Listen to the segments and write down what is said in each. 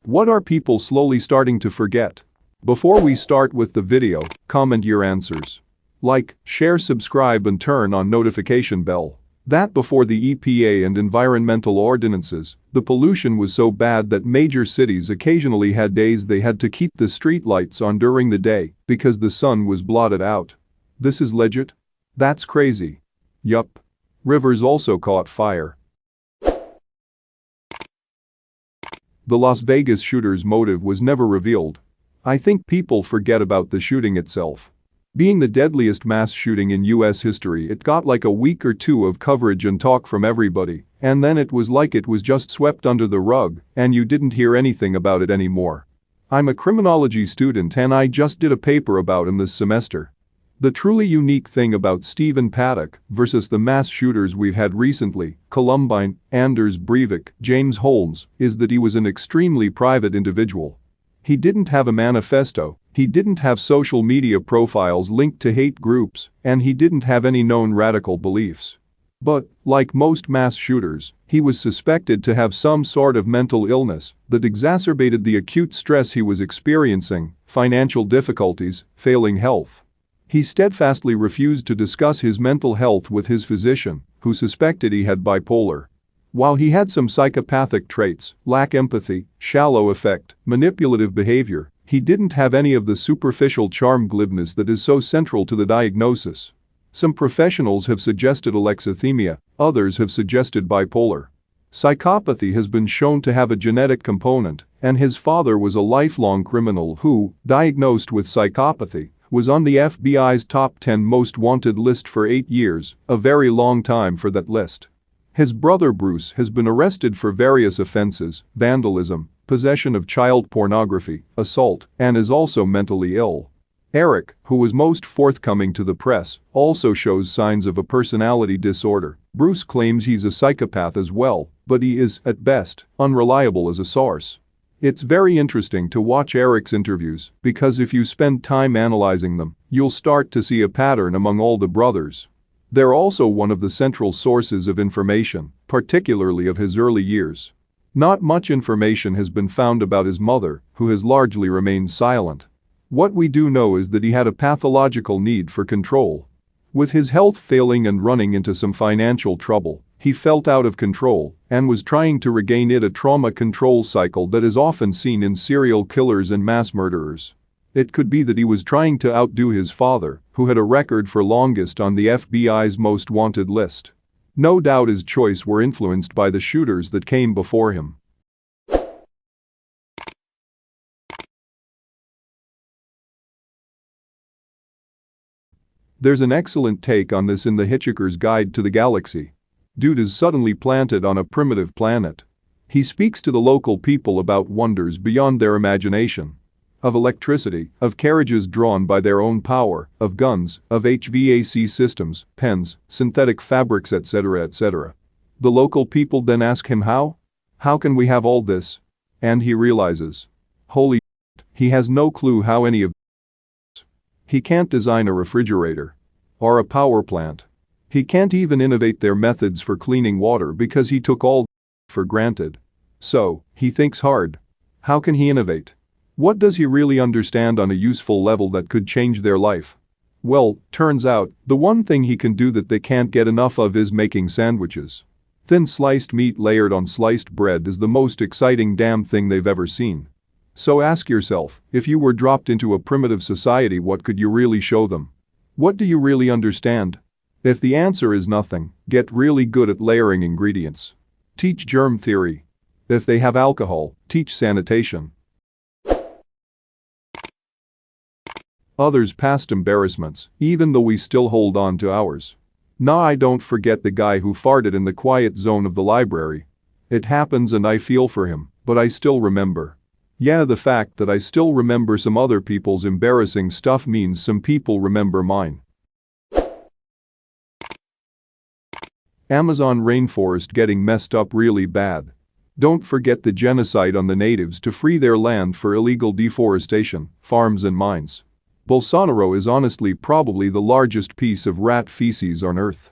What are people slowly starting to forget? Before we start with the video, comment your answers. Like, share, subscribe and turn on notification bell. That before the EPA and environmental ordinances, the pollution was so bad that major cities occasionally had days they had to keep the street lights on during the day because the sun was blotted out. This is legit? That's crazy. Yup. Rivers also caught fire. The Las Vegas shooter's motive was never revealed. I think people forget about the shooting itself. Being the deadliest mass shooting in US history, it got like a week or two of coverage and talk from everybody, and then it was like it was just swept under the rug and you didn't hear anything about it anymore. I'm a criminology student and I just did a paper about him this semester. The truly unique thing about Stephen Paddock versus the mass shooters we've had recently, Columbine, Anders Breivik, James Holmes, is that he was an extremely private individual. He didn't have a manifesto, he didn't have social media profiles linked to hate groups, and he didn't have any known radical beliefs. But, like most mass shooters, he was suspected to have some sort of mental illness that exacerbated the acute stress he was experiencing, financial difficulties, failing health. He steadfastly refused to discuss his mental health with his physician, who suspected he had bipolar. While he had some psychopathic traits, lack empathy, shallow affect, manipulative behavior, he didn't have any of the superficial charm glibness that is so central to the diagnosis. Some professionals have suggested alexithymia, others have suggested bipolar. Psychopathy has been shown to have a genetic component, and his father was a lifelong criminal who, diagnosed with psychopathy, was on the FBI's top 10 most wanted list for 8 years, a very long time for that list. His brother Bruce has been arrested for various offenses, vandalism, possession of child pornography, assault, and is also mentally ill. Eric, who was most forthcoming to the press, also shows signs of a personality disorder. Bruce claims he's a psychopath as well, but he is, at best, unreliable as a source. It's very interesting to watch Eric's interviews because if you spend time analyzing them, you'll start to see a pattern among all the brothers. They're also one of the central sources of information, particularly of his early years. Not much information has been found about his mother, who has largely remained silent. What we do know is that he had a pathological need for control. With his health failing and running into some financial trouble, he felt out of control and was trying to regain it, a trauma control cycle that is often seen in serial killers and mass murderers. It could be that he was trying to outdo his father, who had a record for longest on the FBI's most wanted list. No doubt his choice were influenced by the shooters that came before him. There's an excellent take on this in The Hitchhiker's Guide to the Galaxy. Dude is suddenly planted on a primitive planet. He speaks to the local people about wonders beyond their imagination. Of electricity, of carriages drawn by their own power, of guns, of HVAC systems, pens, synthetic fabrics, etc., etc. The local people then ask him how? How can we have all this? And he realizes. Holy shit, he has no clue how any of this. He can't design a refrigerator. Or a power plant. He can't even innovate their methods for cleaning water because he took all for granted. So, he thinks hard. How can he innovate? What does he really understand on a useful level that could change their life? Well, turns out, the one thing he can do that they can't get enough of is making sandwiches. Thin sliced meat layered on sliced bread is the most exciting damn thing they've ever seen. So ask yourself, if you were dropped into a primitive society, what could you really show them? What do you really understand? If the answer is nothing, get really good at layering ingredients. Teach germ theory. If they have alcohol, teach sanitation. Others' past embarrassments, even though we still hold on to ours. Nah, I don't forget the guy who farted in the quiet zone of the library. It happens and I feel for him, but I still remember. Yeah, the fact that I still remember some other people's embarrassing stuff means some people remember mine. Amazon rainforest getting messed up really bad. Don't forget the genocide on the natives to free their land for illegal deforestation, farms and mines. Bolsonaro is honestly probably the largest piece of rat feces on earth.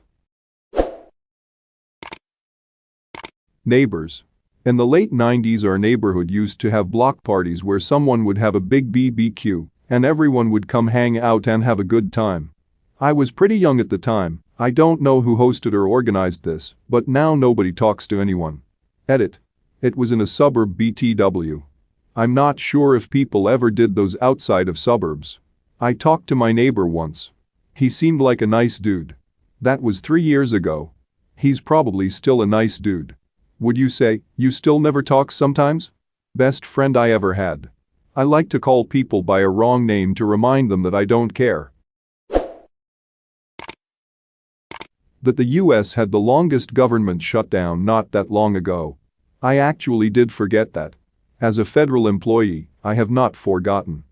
Neighbors. In the late 90s our neighborhood used to have block parties where someone would have a big BBQ and everyone would come hang out and have a good time. I was pretty young at the time, I don't know who hosted or organized this, but now nobody talks to anyone. Edit. It was in a suburb BTW. I'm not sure if people ever did those outside of suburbs. I talked to my neighbor once. He seemed like a nice dude. That was 3 years ago. He's probably still a nice dude. Would you say you still never talk sometimes? Best friend I ever had. I like to call people by a wrong name to remind them that I don't care. That the US had the longest government shutdown not that long ago. I actually did forget that. As a federal employee, I have not forgotten.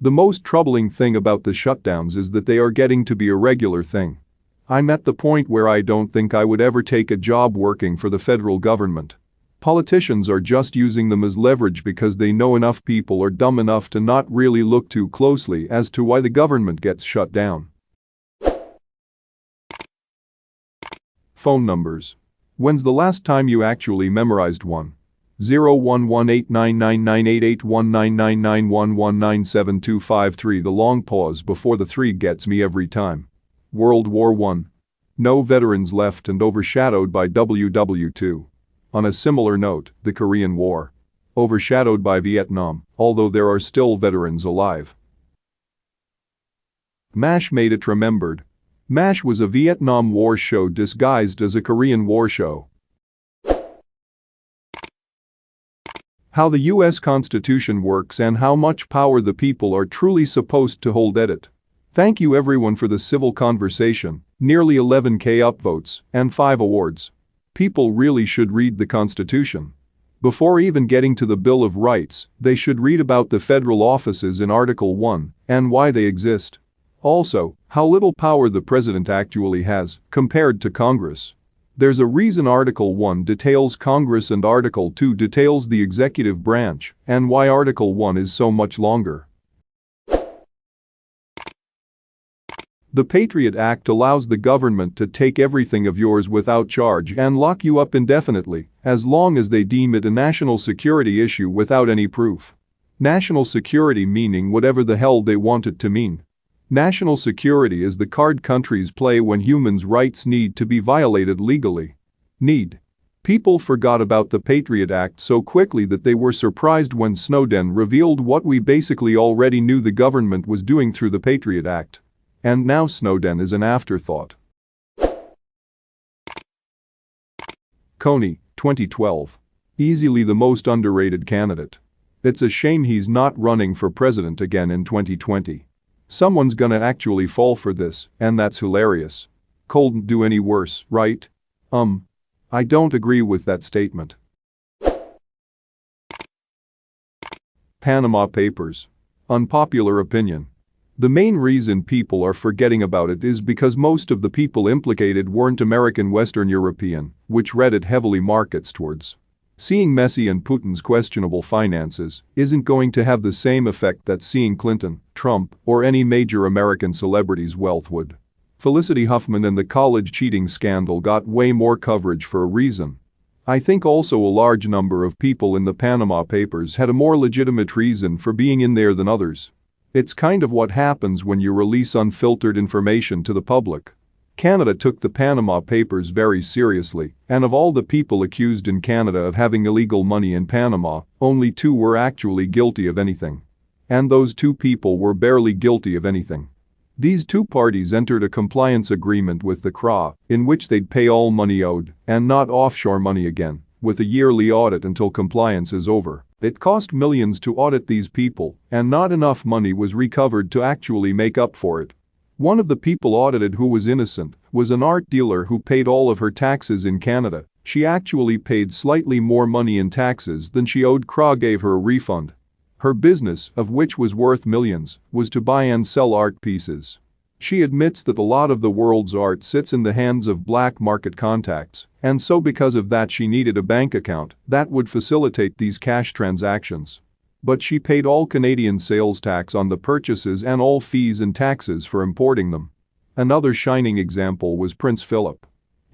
The most troubling thing about the shutdowns is that they are getting to be a regular thing. I'm at the point where I don't think I would ever take a job working for the federal government. Politicians are just using them as leverage because they know enough people are dumb enough to not really look too closely as to why the government gets shut down. Phone numbers. When's the last time you actually memorized one? 011899988199911972253. The long pause before the 3 gets me every time. World War I. No veterans left and overshadowed by WW2. On a similar note, the Korean War. Overshadowed by Vietnam, although there are still veterans alive. MASH made it remembered. MASH was a Vietnam War show disguised as a Korean War show. How the US Constitution works and how much power the people are truly supposed to hold. Edit. Thank you everyone for the civil conversation, nearly 11K upvotes, and 5 awards. People really should read the Constitution. Before even getting to the Bill of Rights, they should read about the federal offices in Article 1 and why they exist. Also, how little power the president actually has compared to Congress. There's a reason Article 1 details Congress and Article 2 details the executive branch, and why Article 1 is so much longer. The Patriot Act allows the government to take everything of yours without charge and lock you up indefinitely, as long as they deem it a national security issue without any proof. National security meaning whatever the hell they want it to mean. National security is the card countries play when humans' rights need to be violated legally. People forgot about the Patriot Act so quickly that they were surprised when Snowden revealed what we basically already knew the government was doing through the Patriot Act. And now Snowden is an afterthought. Kony, 2012. Easily the most underrated candidate. It's a shame he's not running for president again in 2020. Someone's gonna actually fall for this, and that's hilarious. Couldn't do any worse, right? I don't agree with that statement. Panama Papers. Unpopular opinion. The main reason people are forgetting about it is because most of the people implicated weren't American Western European, which Reddit heavily markets towards. Seeing Messi and Putin's questionable finances isn't going to have the same effect that seeing Clinton, Trump, or any major American celebrity's wealth would. Felicity Huffman and the college cheating scandal got way more coverage for a reason. I think also a large number of people in the Panama Papers had a more legitimate reason for being in there than others. It's kind of what happens when you release unfiltered information to the public. Canada took the Panama Papers very seriously, and of all the people accused in Canada of having illegal money in Panama, only 2 were actually guilty of anything. And those 2 people were barely guilty of anything. These 2 parties entered a compliance agreement with the CRA, in which they'd pay all money owed, and not offshore money again, with a yearly audit until compliance is over. It cost millions to audit these people, and not enough money was recovered to actually make up for it. One of the people audited who was innocent was an art dealer who paid all of her taxes in Canada. She actually paid slightly more money in taxes than she owed. CRA gave her a refund. Her business, of which was worth millions, was to buy and sell art pieces. She admits that a lot of the world's art sits in the hands of black market contacts, and so because of that she needed a bank account that would facilitate these cash transactions. But she paid all Canadian sales tax on the purchases and all fees and taxes for importing them. Another shining example was Prince Philip.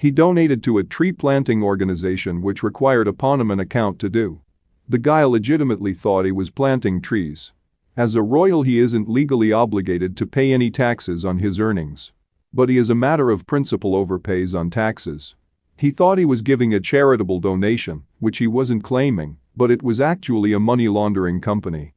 He donated to a tree planting organization which required upon him an account to do. The guy legitimately thought he was planting trees. As a royal, he isn't legally obligated to pay any taxes on his earnings. But he, as a matter of principle, overpays on taxes. He thought he was giving a charitable donation, which he wasn't claiming, but it was actually a money laundering company.